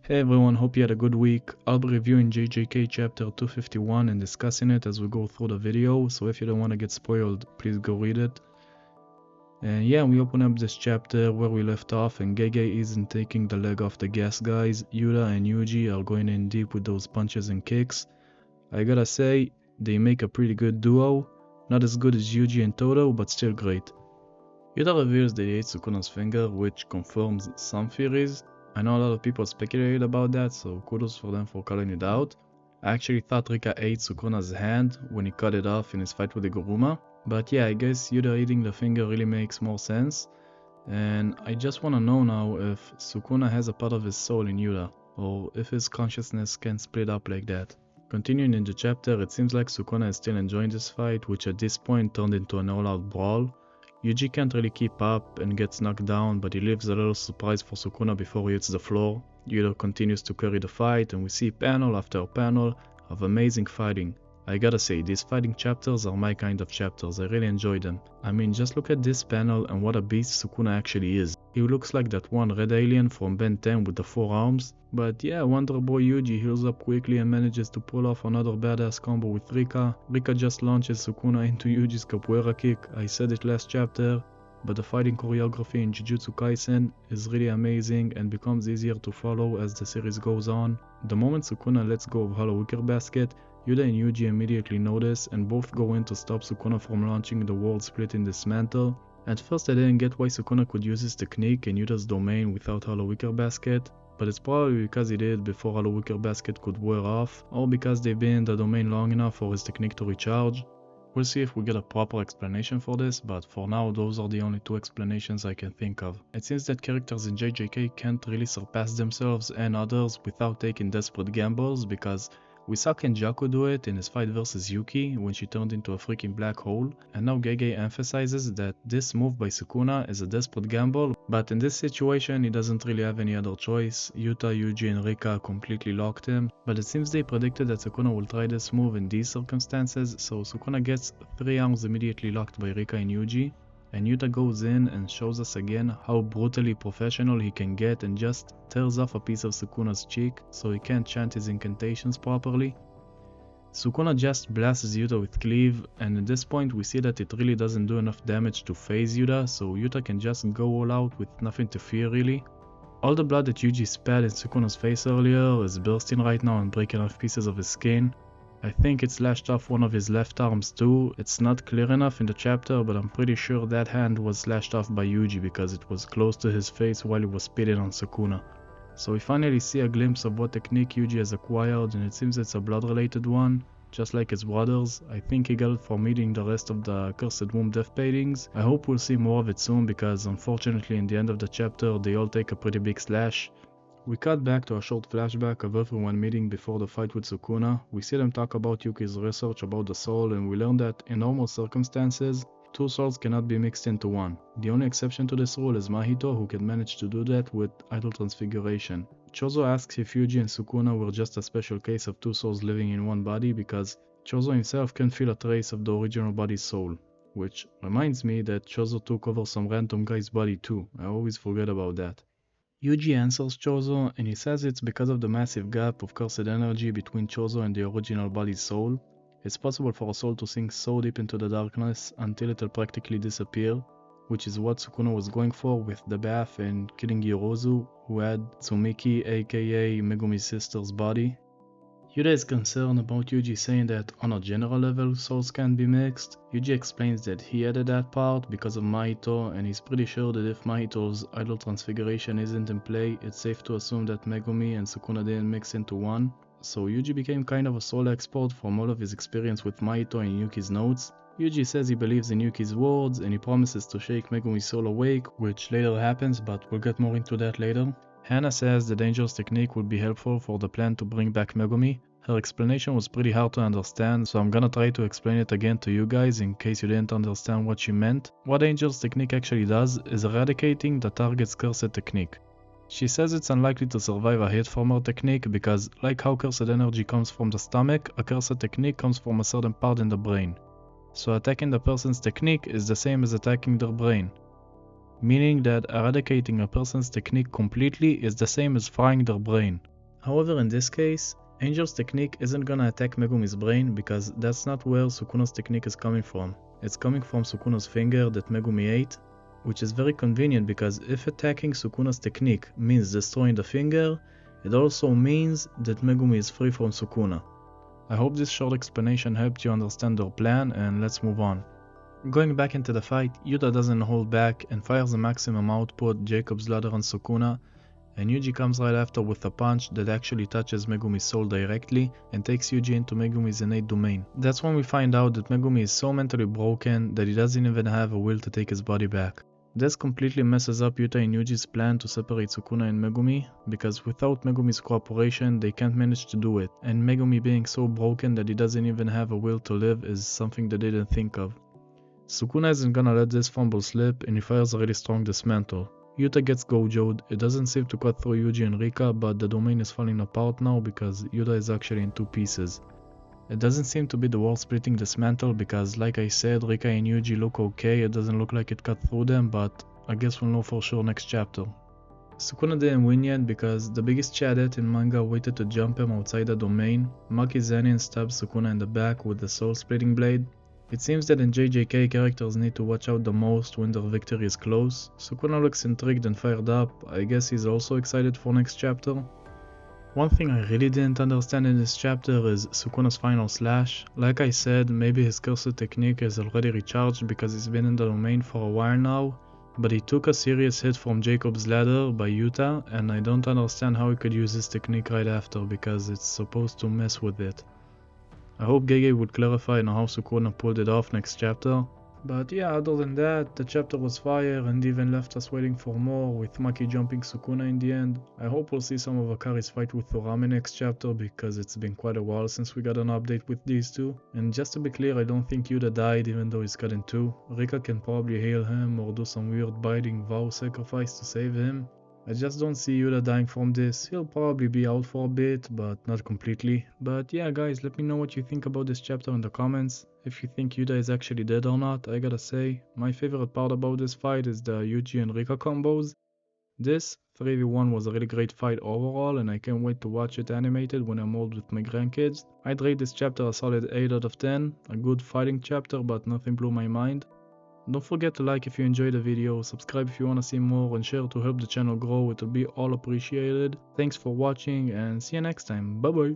Hey everyone, hope you had a good week. I'll be reviewing JJK chapter 251 and discussing it as we go through the video, so if you don't want to get spoiled, please go read it. And yeah, we open up this chapter where we left off, and Gege isn't taking the leg off the gas guys. Yuta and Yuji are going in deep with those punches and kicks. I gotta say, they make a pretty good duo. Not as good as Yuji and Todo, but still great. Yuta reveals that he ate Sukuna's finger, which confirms some theories. I know a lot of people speculated about that, so kudos for them for calling it out. I actually thought Rika ate Sukuna's hand when he cut it off in his fight with the Guruma. But yeah, I guess Yuta eating the finger really makes more sense. And I just wanna know now if Sukuna has a part of his soul in Yuta, or if his consciousness can split up like that. Continuing in the chapter, it seems like Sukuna is still enjoying this fight, which at this point turned into an all-out brawl. Yuji can't really keep up and gets knocked down, but he leaves a little surprise for Sukuna before he hits the floor. Yuta continues to carry the fight, and we see panel after panel of amazing fighting. I gotta say, these fighting chapters are my kind of chapters, I really enjoy them. I mean, just look at this panel and what a beast Sukuna actually is. He looks like that one red alien from Ben 10 with the 4 arms. But yeah, Wonder Boy Yuji heals up quickly and manages to pull off another badass combo with Rika. Rika just launches Sukuna into Yuji's capoeira kick. I said it last chapter, but the fighting choreography in Jujutsu Kaisen is really amazing and becomes easier to follow as the series goes on. The moment Sukuna lets go of Hollow Wicker Basket, Yuta and Yuji immediately notice and both go in to stop Sukuna from launching the world splitting dismantle. At first I didn't get why Sukuna could use his technique in Yuta's domain without Hollow Wicker Basket, but it's probably because he did before Hollow Wicker Basket could wear off, or because they've been in the domain long enough for his technique to recharge. We'll see if we get a proper explanation for this, but for now those are the only two explanations I can think of. It seems that characters in JJK can't really surpass themselves and others without taking desperate gambles, because we saw Kenjaku do it in his fight versus Yuki when she turned into a freaking black hole, and now Gege emphasizes that this move by Sukuna is a desperate gamble, but in this situation he doesn't really have any other choice. Yuta, Yuji and Rika completely locked him, but it seems they predicted that Sukuna will try this move in these circumstances, so Sukuna gets 3 arms immediately locked by Rika and Yuji. And Yuta goes in and shows us again how brutally professional he can get and just tears off a piece of Sukuna's cheek so he can't chant his incantations properly. Sukuna just blasts Yuta with Cleave, and at this point we see that it really doesn't do enough damage to phase Yuta, so Yuta can just go all out with nothing to fear really. All the blood that Yuji spat in Sukuna's face earlier is bursting right now and breaking off pieces of his skin. I think it slashed off one of his left arms too. It's not clear enough in the chapter, but I'm pretty sure that hand was slashed off by Yuji because it was close to his face while he was spitting on Sukuna. So we finally see a glimpse of what technique Yuji has acquired, and it seems it's a blood related one, just like his brothers. I think he got it from eating the rest of the Cursed Womb death paintings. I hope we'll see more of it soon because unfortunately in the end of the chapter they all take a pretty big slash. We cut back to a short flashback of everyone meeting before the fight with Sukuna. We see them talk about Yuki's research about the soul, and we learn that in normal circumstances, 2 souls cannot be mixed into one. The only exception to this rule is Mahito, who can manage to do that with idol transfiguration. Chozo asks if Yuji and Sukuna were just a special case of 2 souls living in one body because Chozo himself can feel a trace of the original body's soul. Which reminds me that Chozo took over some random guy's body too. I always forget about that. Yuji answers Chozo, and he says it's because of the massive gap of cursed energy between Chozo and the original body's soul. It's possible for a soul to sink so deep into the darkness until it'll practically disappear, which is what Sukuna was going for with the bath and killing Yorozu, who had Tsumiki aka Megumi's sister's body. Yuta is concerned about Yuji saying that on a general level souls can be mixed. Yuji explains that he added that part because of Mahito, and he's pretty sure that if Mahito's idol transfiguration isn't in play, it's safe to assume that Megumi and Sukuna didn't mix into one. So Yuji became kind of a soul expert from all of his experience with Mahito and Yuki's notes. Yuji says he believes in Yuki's words and he promises to shake Megumi's soul awake, which later happens, but we'll get more into that later. Hana says the dangerous technique would be helpful for the plan to bring back Megumi. Her explanation was pretty hard to understand, so I'm gonna try to explain it again to you guys in case you didn't understand what she meant. What Angel's technique actually does is eradicating the target's cursed technique. She says it's unlikely to survive a hit from her technique because, like how cursed energy comes from the stomach, a cursed technique comes from a certain part in the brain. So attacking the person's technique is the same as attacking their brain. Meaning that eradicating a person's technique completely is the same as frying their brain. However, in this case, Angel's technique isn't gonna attack Megumi's brain because that's not where Sukuna's technique is coming from. It's coming from Sukuna's finger that Megumi ate, which is very convenient because if attacking Sukuna's technique means destroying the finger, it also means that Megumi is free from Sukuna. I hope this short explanation helped you understand their plan, and let's move on. Going back into the fight, Yuta doesn't hold back and fires the maximum output, Jacob's ladder on Sukuna, and Yuji comes right after with a punch that actually touches Megumi's soul directly and takes Yuji into Megumi's innate domain. That's when we find out that Megumi is so mentally broken that he doesn't even have a will to take his body back. This completely messes up Yuta and Yuji's plan to separate Sukuna and Megumi, because without Megumi's cooperation they can't manage to do it, and Megumi being so broken that he doesn't even have a will to live is something they didn't think of. Sukuna isn't gonna let this fumble slip and he fires a really strong dismantle. Yuta gets gojoed. It doesn't seem to cut through Yuji and Rika, but the domain is falling apart now because Yuta is actually in two pieces. It doesn't seem to be the world splitting dismantle because, like I said, Rika and Yuji look okay. It doesn't look like it cut through them, but I guess we'll know for sure next chapter. Sukuna didn't win yet because the biggest Chadet in manga waited to jump him outside the domain. Maki Zenin stabs Sukuna in the back with the soul splitting blade. It seems that in JJK characters need to watch out the most when their victory is close. Sukuna looks intrigued and fired up. I guess he's also excited for next chapter. One thing I really didn't understand in this chapter is Sukuna's final slash. Like I said, maybe his cursed technique is already recharged because he's been in the domain for a while now, but he took a serious hit from Jacob's ladder by Yuta, and I don't understand how he could use his technique right after because it's supposed to mess with it. I hope Gege would clarify on how Sukuna pulled it off next chapter. But yeah, other than that, the chapter was fire and even left us waiting for more, with Maki jumping Sukuna in the end. I hope we'll see some of Akari's fight with Torame next chapter because it's been quite a while since we got an update with these two. And just to be clear, I don't think Yuta died even though he's cut in two. Rika can probably heal him or do some weird binding vow sacrifice to save him. I just don't see Yuta dying from this. He'll probably be out for a bit, but not completely. But yeah guys, let me know what you think about this chapter in the comments. If you think Yuta is actually dead or not. I gotta say, my favorite part about this fight is the Yuji and Rika combos. This 3v1 was a really great fight overall, and I can't wait to watch it animated when I'm old with my grandkids. I'd rate this chapter a solid 8 out of 10. A good fighting chapter, but nothing blew my mind. Don't forget to like if you enjoyed the video, subscribe if you wanna see more, and share to help the channel grow. It'll be all appreciated. Thanks for watching and see you next time. Bye bye.